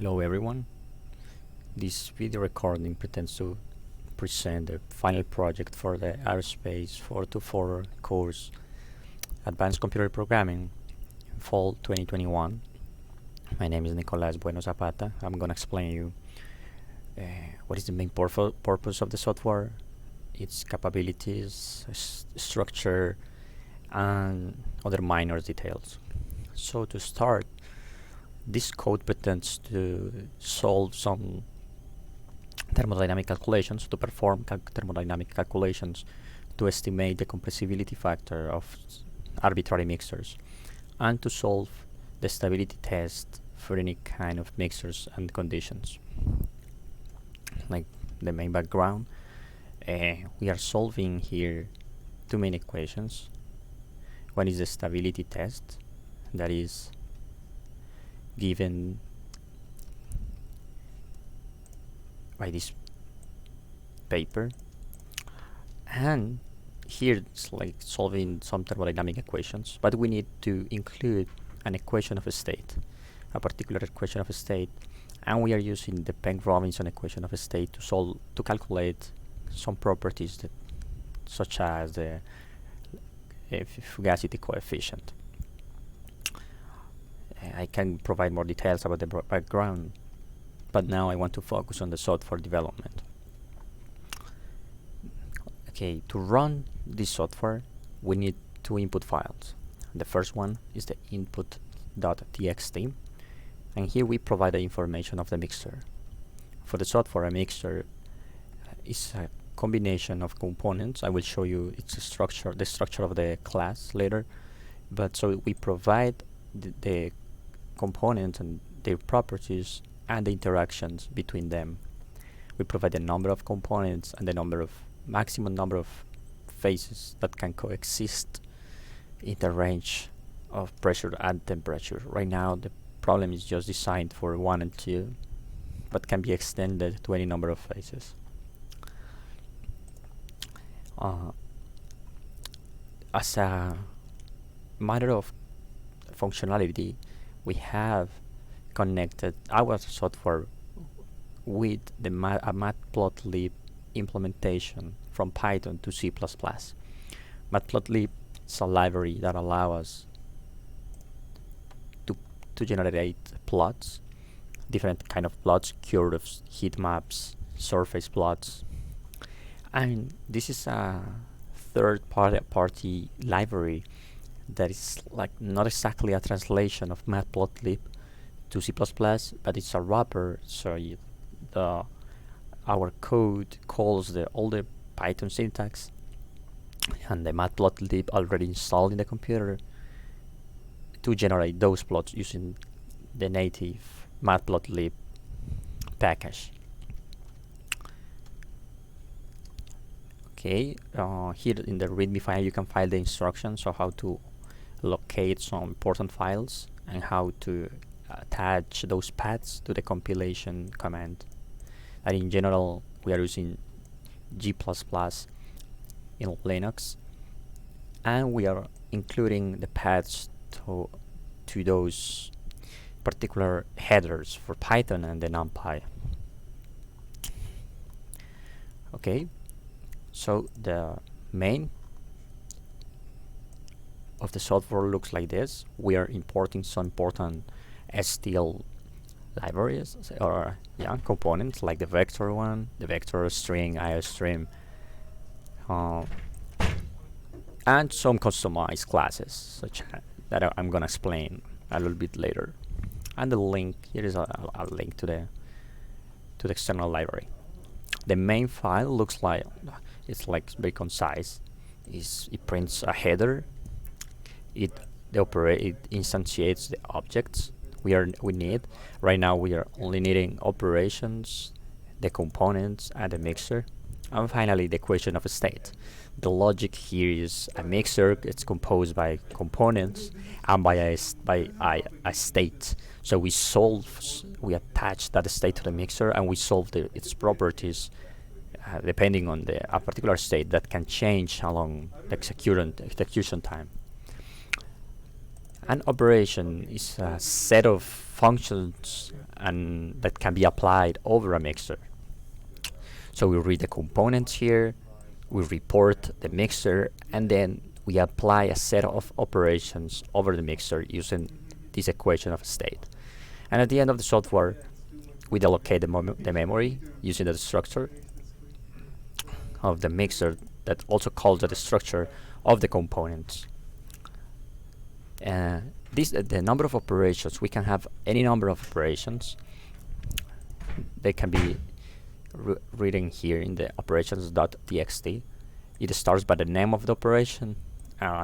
Hello everyone. This video recording pretends to present the final project for the AERSP 424 course Advanced Computer Programming Fall 2021. My name is Nicolas Bueno Zapata. I'm gonna explain you what is the main purpose of the software, its capabilities, structure, and other minor details. So to start, this code pretends to solve some thermodynamic calculations, to perform thermodynamic calculations to estimate the compressibility factor of arbitrary mixtures, and to solve the stability test for any kind of mixtures and conditions. Like the main background, we are solving here two main equations. One is the stability test, that is given by this paper, and here it's like solving some thermodynamic equations, but we need to include an equation of a state, a particular equation of a state, and we are using the Penn equation of a state to calculate some properties that, such as the fugacity coefficient. I can provide more details about the background, but now I want to focus on the software development. Okay, to run this software, we need two input files. The first one is the input.txt, and here we provide the information of the mixture. For the software, a mixture is a combination of components. I will show you the structure of the class later, but so we provide the components and their properties and the interactions between them. We provide the number of components and the maximum number of phases that can coexist in the range of pressure and temperature. Right now the problem is just designed for 1 and 2, but can be extended to any number of phases. As a matter of functionality, we have connected our software with the matplotlib implementation from Python to C++. Matplotlib is a library that allows us to generate plots, different kind of plots, curves, heat maps, surface plots, and this is a third-party library that is like not exactly a translation of matplotlib to C++, but it's a wrapper, so our code calls all the Python syntax and the matplotlib already installed in the computer to generate those plots using the native matplotlib package. Okay, here in the readme file you can find the instructions of how to locate some important files and how to attach those paths to the compilation command. And in general, we are using G++ in Linux, and we are including the paths to those particular headers for Python and the NumPy. Okay, so the main of the software looks like this. We are importing some important STL libraries or components like the vector one, the vector string, IOStream, and some customized classes such that I'm gonna explain a little bit later. And the link here is a link to the external library. The main file looks like it's like very concise. It prints a header. It instantiates the objects we need. Right now we are only needing operations, the components, and the mixer, and finally the equation of a state. The logic here is a mixer. It's composed by components and by a state. So we attach that state to the mixer, and we solve its properties depending on a particular state that can change along the execution time. An operation is a set of functions and that can be applied over a mixer. So we read the components here, we report the mixer, and then we apply a set of operations over the mixer using this equation of state. And at the end of the software, we allocate the memory using the structure of the mixer that also calls the structure of the components. The number of operations, we can have any number of operations. They can be written here in the operations.txt. It starts by the name of the operation.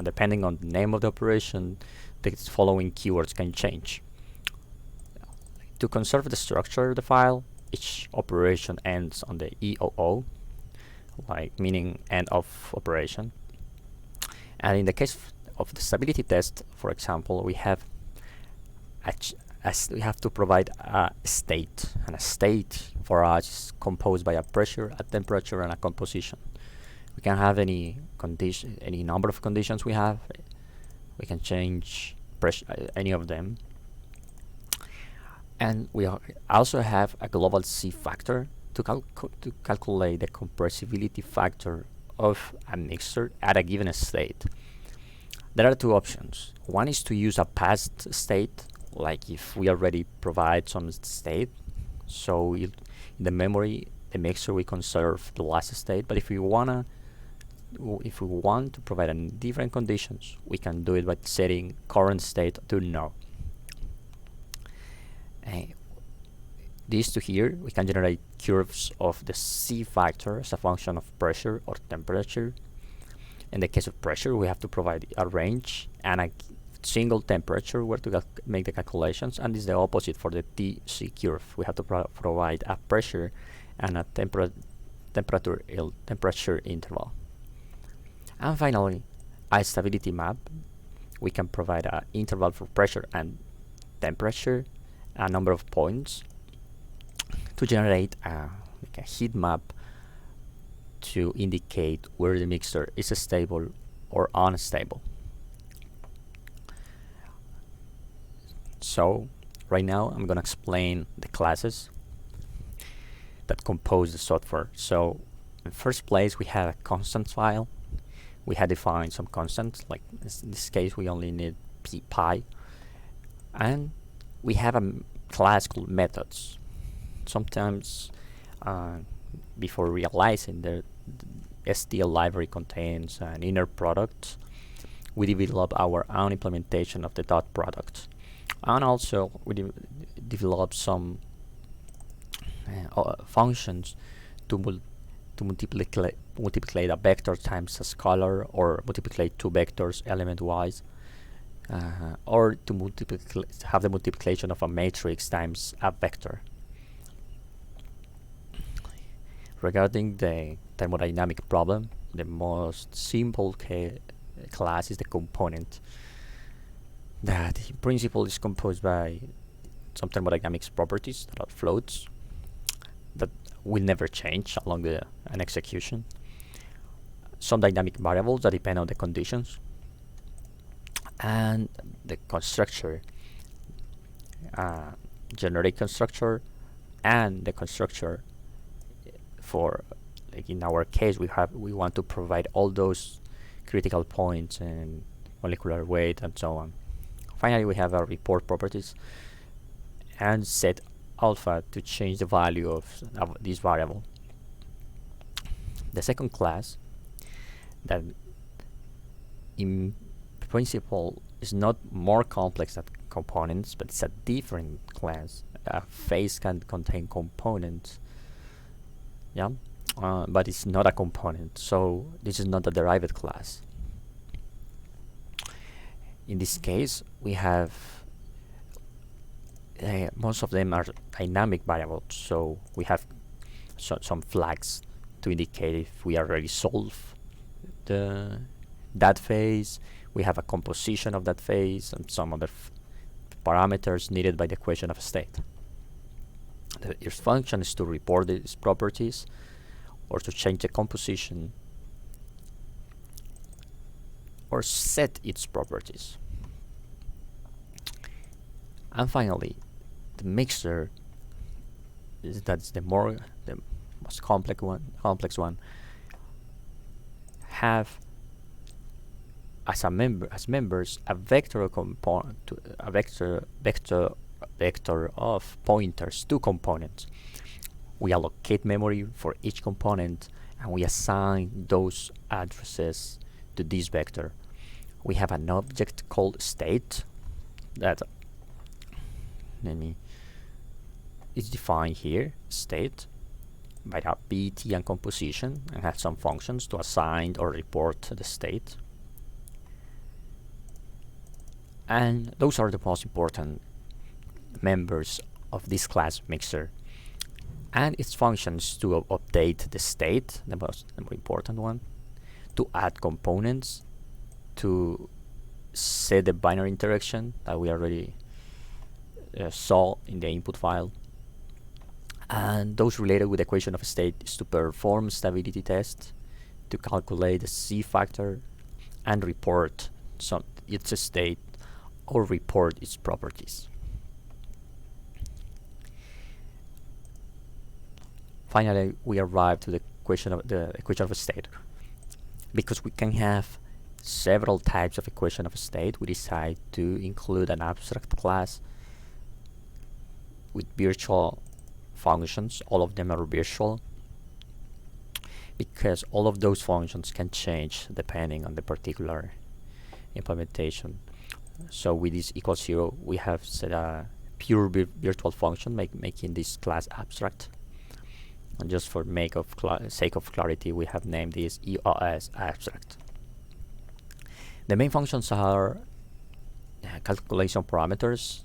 Depending on the name of the operation, the following keywords can change. To conserve the structure of the file, each operation ends on the EOO, like meaning end of operation. And in the case of the stability test, for example, we have to provide a state, and a state for us is composed by a pressure, a temperature, and a composition. We can have any condition, any number of conditions we have. We can change any of them. And we also have a global C factor to calculate the compressibility factor of a mixer at a given state. There are two options. One is to use a past state, like if we already provide some state, so in the memory, the mixer, we conserve the last state. But if we want to provide different conditions, we can do it by setting current state to no. These two here, we can generate curves of the C factor as a function of pressure or temperature. In the case of pressure, we have to provide a range and a single temperature where to make the calculations, and this is the opposite for the TC curve. We have to provide a pressure and a temperature interval. And finally, a stability map. We can provide an interval for pressure and temperature, a number of points, to generate like a heat map to indicate where the mixer is stable or unstable. So right now I'm going to explain the classes that compose the software. So in first place, we have a constant file. We have defined some constants, like in this case we only need pi, and we have a class called methods. Sometimes before realizing the STL library contains an inner product, we develop our own implementation of the dot product, and also we develop some functions to multiply a vector times a scalar, or multiply two vectors element wise, or to have the multiplication of a matrix times a vector. Regarding the thermodynamic problem, the most simple class is the component, that in principle is composed by some thermodynamics properties that are floats that will never change along an execution, some dynamic variables that depend on the conditions, and the constructor, generic constructor, and the constructor for, like in our case, we want to provide all those critical points and molecular weight and so on. Finally, we have our report properties and set alpha to change the value of this variable. The second class, that in principle is not more complex than components, but it's a different class. A phase can contain components, yeah, but it's not a component, so this is not a derived class. In this case, we have most of them are dynamic variables, so we have some flags to indicate if we already solved that phase. We have a composition of that phase and some other parameters needed by the equation of state. Your function is to report these properties or to change the composition or set its properties. And finally, the mixer that's the most complex one, have as members a vector component, a vector of pointers to components. We allocate memory for each component and we assign those addresses to this vector. We have an object called state that is defined here, state, by a PT and composition, and has some functions to assign or report the state. And those are the most important members of this class mixer. And its functions to update the state, the more important one, to add components, to set the binary interaction that we already saw in the input file. And those related with the equation of state is to perform stability test, to calculate the C factor, and report its state or report its properties. Finally, we arrive to the equation of state. Because we can have several types of equation of state, we decide to include an abstract class with virtual functions. All of them are virtual because all of those functions can change depending on the particular implementation. So with this equals 0, we have set a pure virtual function, making this class abstract. And just for sake of clarity, we have named this EOS abstract. The main functions are calculation parameters.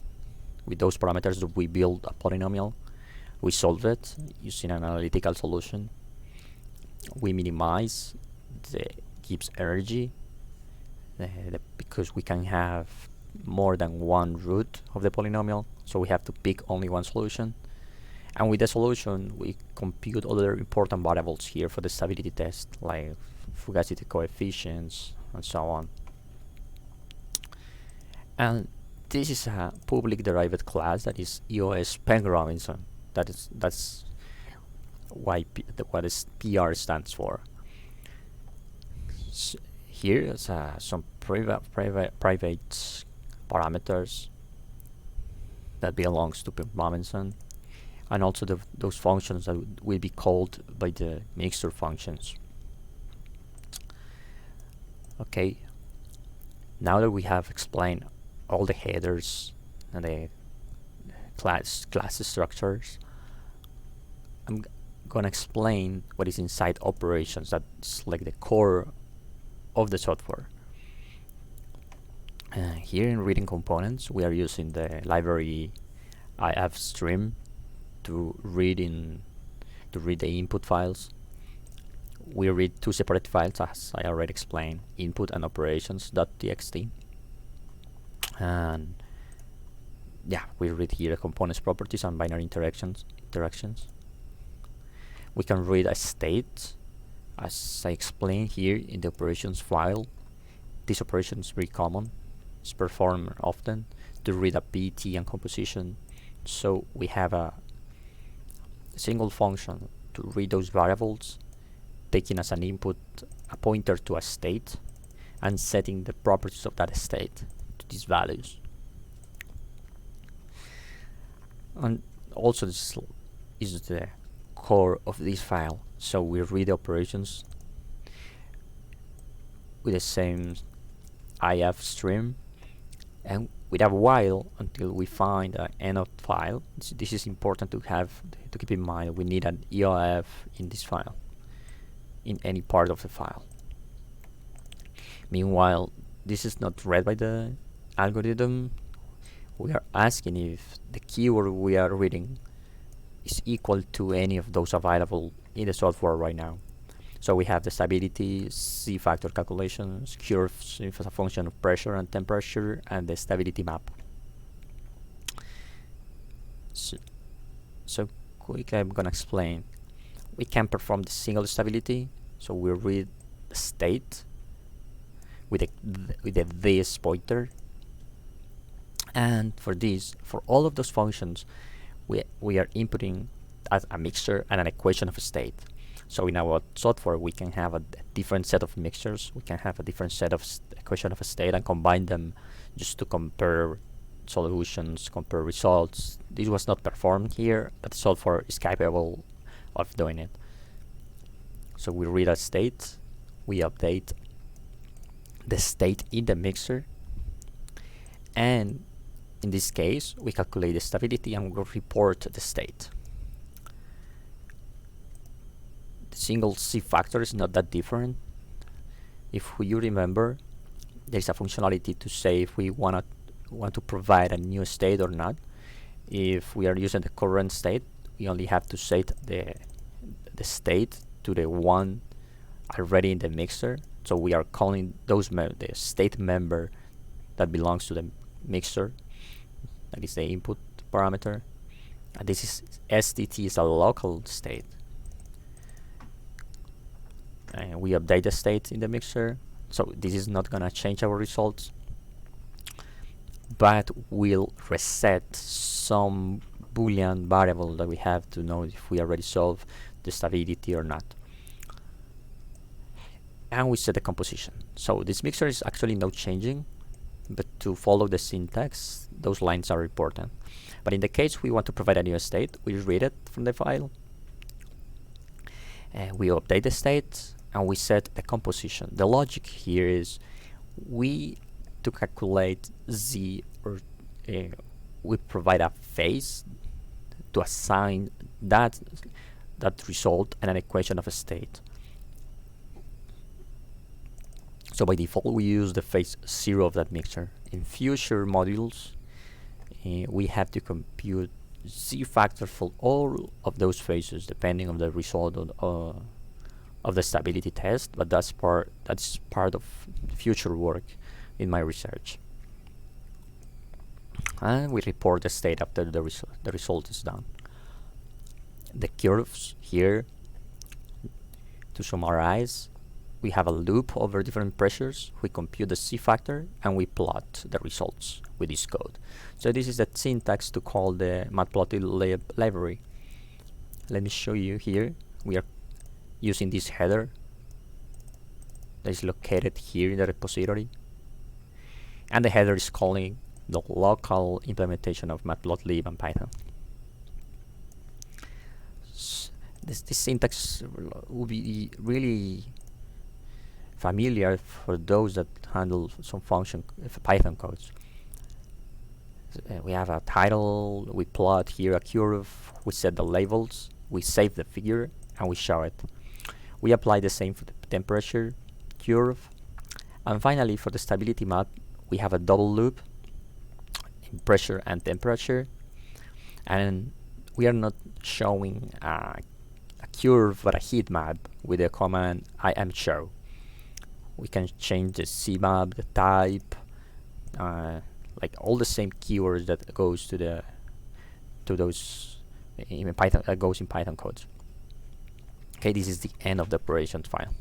With those parameters, we build a polynomial. We solve it using an analytical solution. We minimize the Gibbs energy because we can have more than one root of the polynomial, so we have to pick only one solution. And with the solution, we compute other important variables here for the stability test, like fugacity coefficients and so on. And this is a public derived class that is EOS Penn Robinson. That's why what is PR stands for. Here is some private parameters that belongs to Penn Robinson, and also those functions that will be called by the mixer functions. Okay, now that we have explained all the headers and the class structures, I'm gonna explain what is inside operations. That's like the core of the software. Here in reading components, we are using the library IFStream to read the input files. We read two separate files, as I already explained, input and operations.txt. And yeah, we read here components properties and binary interactions. We can read a state, as I explained here in the operations file. This operation is very common. It's performed often to read a PT and composition. So we have a single function to read those variables, taking as an input a pointer to a state and setting the properties of that state to these values. And also this is the core of this file. So we read the operations with the same IFStream, and we have a while until we find an end file. This is important to keep in mind. We need an EOF in this file, in any part of the file. Meanwhile, this is not read by the algorithm. We are asking if the keyword we are reading is equal to any of those available in the software right now. So we have the stability, C factor calculations, curves as a function of pressure and temperature, and the stability map. So quickly I'm gonna explain. We can perform the single stability, so we read the state with the this pointer, and for all of those functions, we are inputting as a mixture and an equation of state. So in our software, we can have a different set of mixtures. We can have a different set of equation of state and combine them just to compare solutions, compare results. This was not performed here, but the software is capable of doing it. So we read a state, we update the state in the mixer, and in this case, we calculate the stability and we'll report the state. The single C factor is not that different. If you remember, there's a functionality to say if we want to provide a new state or not. If we are using the current state, we only have to set the state to the one already in the mixer. So we are calling those the state member that belongs to the mixer. That is the input parameter. And this is STT is a local state. And we update the state in the mixer. So this is not gonna change our results, but we'll reset some Boolean variable that we have to know if we already solved the stability or not. And we set the composition. So this mixer is actually not changing, but to follow the syntax, those lines are important. But in the case we want to provide a new state, we read it from the file, and we update the state, and we set the composition. The logic here is to calculate Z, or we provide a phase to assign that result and an equation of a state. So by default, we use the phase 0 of that mixer. In future modules, we have to compute Z factor for all of those phases, depending on the result of the stability test. But that's part of future work in my research. And we report the state after the result is done. The curves here, to summarize, we have a loop over different pressures. We compute the C factor and we plot the results with this code. So this is the syntax to call the matplotlib library. Let me show you here. We are using this header that is located here in the repository, and the header is calling the local implementation of matplotlib and Python. This syntax will be really familiar for those that handle some function Python codes. We have a title, we plot here a curve, we set the labels, we save the figure, and we show it. We apply the same for the temperature curve, and finally for the stability map, we have a double loop in pressure and temperature, and we are not showing a curve but a heat map with the command imshow. We can change the CMAP, the type, like all the same keywords that goes to those in Python, goes in Python codes. Okay, this is the end of the operations file.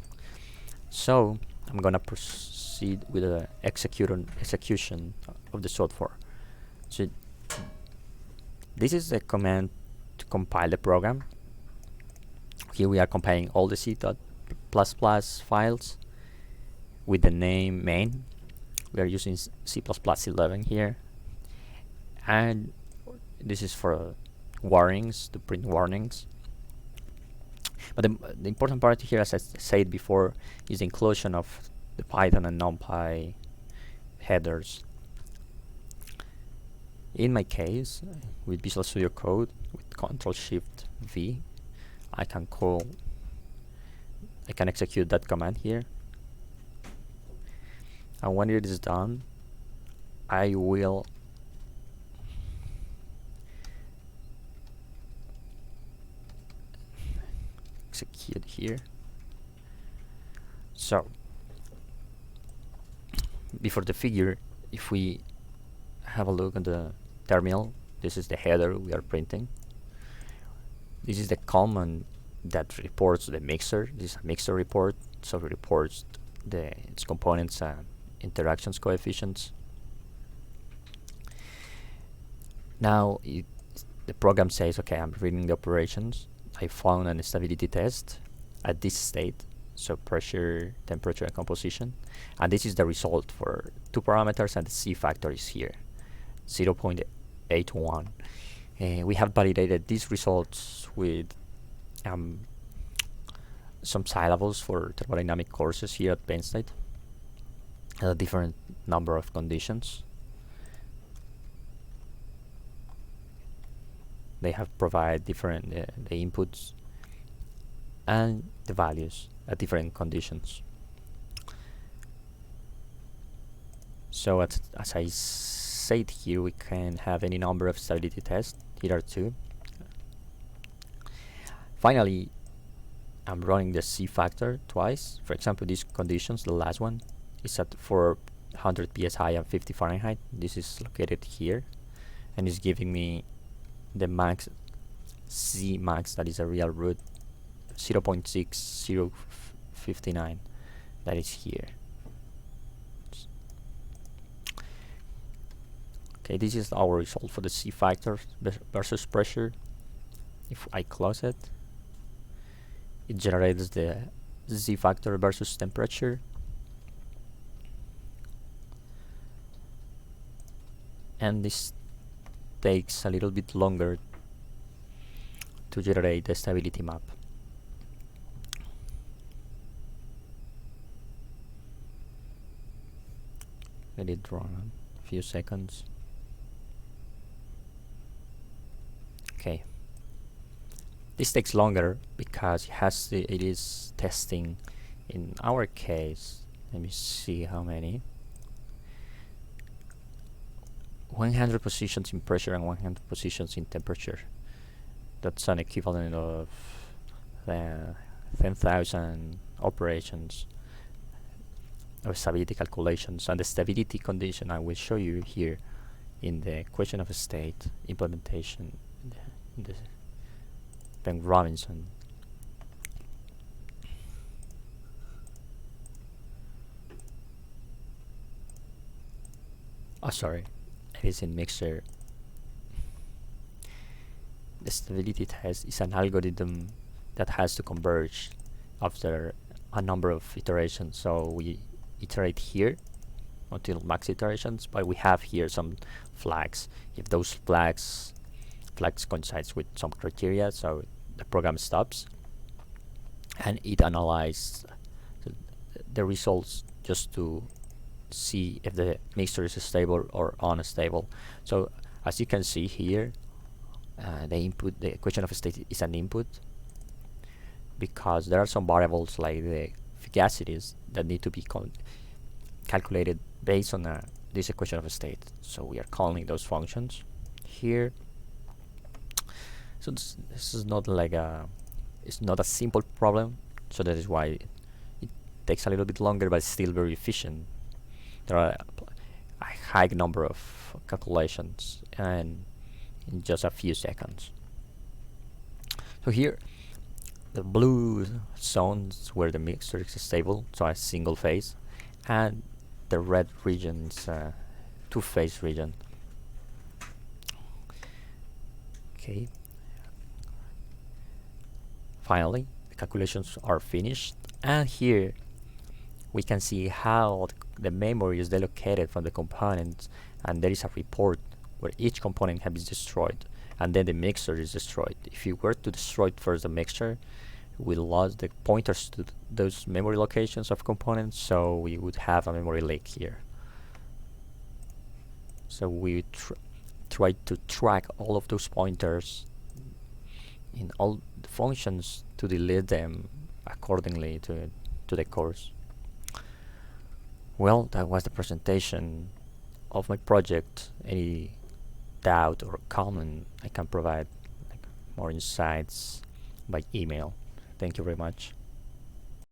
So I'm gonna proceed with the execution of the software. So this is the command to compile the program. Here we are compiling all the C++ files with the name main. We are using C++11 here, and this is for warnings, to print warnings. But the important part here, as I said before, is the inclusion of the Python and NumPy headers. In my case, with Visual Studio Code, with Ctrl+Shift+V, I can execute that command here. And when it is done, I will execute here. So before the figure, if we have a look at the terminal, this is the header we are printing. This is the command that reports the mixer. This is a mixer report, so it reports its components and interactions coefficients. Now the the program says, okay, I'm reading the operations. I found an stability test at this state, so pressure, temperature, and composition, and this is the result for two parameters, and the C factor is here, 0.81. We have validated these results with some syllables for thermodynamic courses here at Penn State, a different number of conditions. They have provided different the inputs and the values at different conditions. So as I said here, we can have any number of stability tests. Here are two. Finally, I'm running the C factor twice. For example, these conditions, the last one is at 400 psi and 50 Fahrenheit. This is located here, and it's giving me the max C max, that is a real root, 0.6059, that is here. Okay, this is our result for the C factor versus pressure. If I close it, it generates the Z factor versus temperature, and this takes a little bit longer to generate the stability map. Let it run a few seconds. Okay, this takes longer because it is testing, in our case, let me see how many, 100 positions in pressure and 100 positions in temperature. That's an equivalent of 10,000 operations of stability calculations, and the stability condition I will show you here in the equation of state implementation in the Penn Robinson. Oh, sorry, it is in mixer. The stability test is an algorithm that has to converge after a number of iterations. So we iterate here until max iterations, but we have here some flags. If those flags coincides with some criteria, so the program stops and it analyzes the results just to see if the mixture is stable or unstable. So as you can see here, the equation of state is an input, because there are some variables like the fugacities that need to be calculated based on this equation of state. So we are calling those functions here. So this is not like it's not a simple problem, so that is why it takes a little bit longer, but it's still very efficient. There are a high number of calculations and in just a few seconds. So here, the blue zones where the mixture is stable, so a single phase, and the red region is a two-phase region. Okay. Finally, the calculations are finished, and here we can see how the memory is delocated from the components, and there is a report where each component has been destroyed, and then the mixture is destroyed. If you were to destroy first the mixture, we lost the pointers to those memory locations of components, so we would have a memory leak here. So we try to track all of those pointers in all the functions to delete them accordingly to the course. Well, that was the presentation of my project. Any doubt or comment, I can provide more insights by email. Thank you very much.